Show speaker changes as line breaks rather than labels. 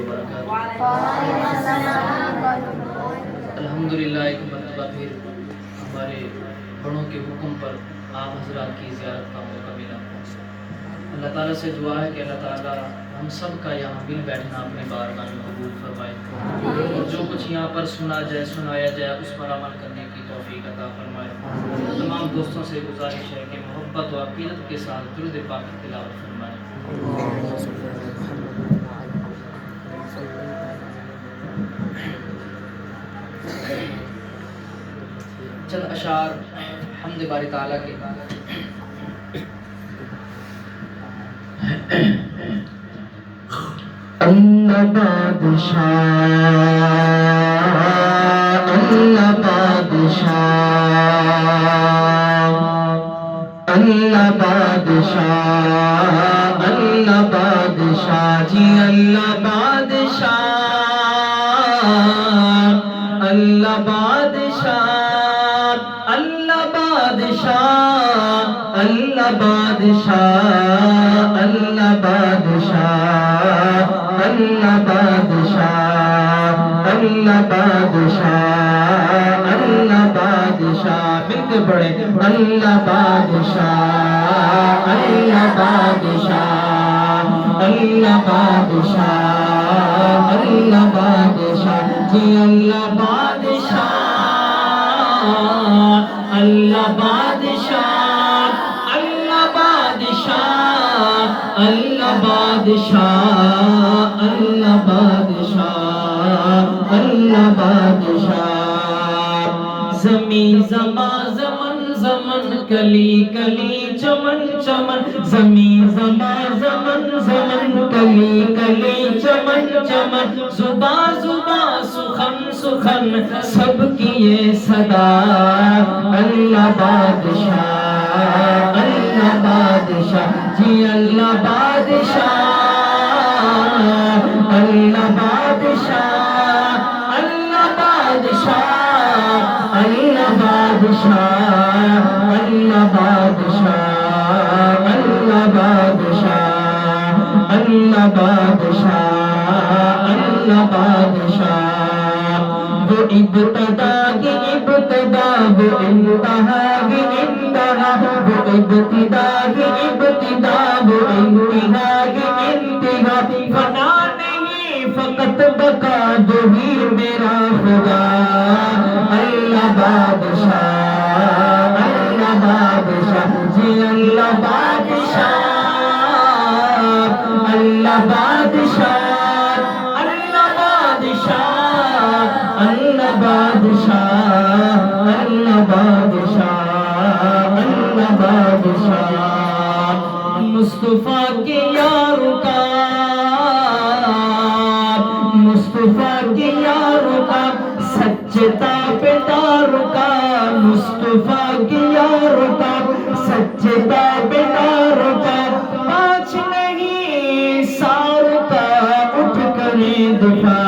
وبرکاتہ۔
الحمدللہ ایک مرتبہ پھر ہمارے بڑوں کے حکم پر آپ حضرات کی زیارت کا موقع ملا۔ اللہ تعالیٰ سے دعا ہے کہ اللہ تعالیٰ ہم سب کا یہاں مل بیٹھنا اپنے بارگاہ میں قبول فرمائے، اور جو کچھ یہاں پر سنایا جائے اس پر عمل کرنے کی توفیق عطا فرمائے۔ تمام دوستوں سے گزارش ہے کہ محبت و عقیدت کے ساتھ درود پاک کی تلاوت فرمائے۔ چند اشعار حمد باری تعالیٰ کے۔
اللہ بادشاہ، اللہ بادشاہ، اللہ بادشاہ، اللہ بادشاہ جی اللہ بادشاہ، اللہ بادشاہ، اللہ بادشاہ، اللہ بادشاہ، اللہ بادشاہ، اللہ بادشاہ، اللہ بادشاہ، اللہ بادشاہ، مل کے پڑھے اللہ بادشاہ، اللہ بادشاہ، اللہ بادشاہ، اللہ بادشاہ جی اللہ بادشاہ، اللہ بادشاہ، اللہ بادشاہ، اللہ بادشاہ، اللہ بادشاہ، اللہ بادشاہ، زمین زمان زمن زمن کلی کلی چمن چمن، زمین زمان زمن زمن کلی کلی چمن چمن، زباں زباں سخن سخن سب کی یہ صدا، اللہ بادشاہ، اللہ بادشاہ جی اللہ بادشاہ، اللہ بادشاہ، اللہ بادشاہ، اللہ بادشاہ، اللہ بادشاہ، اللہ بادشاہ، اللہ بادشاہ، اللہ بادشاہ، وہ ابتدا کی ابتدا، وہ انتہا کی انتہا، وہ ابتدا کی ابتدا، وہ انتہا کی انتہا، فنا نہیں فقط بقا وہی میرا خدا، اللہ بادشاہ، اللہ بادشاہ جی اللہ بادشاہ، اللہ بادشاہ، اللہ بادشاہ، اللہ بادشاہ، اللہ بادشاہ، اللہ بادشاہ، مصطفیٰ کے یاروں کا، مصطفیٰ کے یاروں کا، سچے تابعداروں کا، مصطفیٰ کے یاروں کا، سچے تابعداروں کا، پانچ نہیں ساروں کا اٹھ کریں دفاع،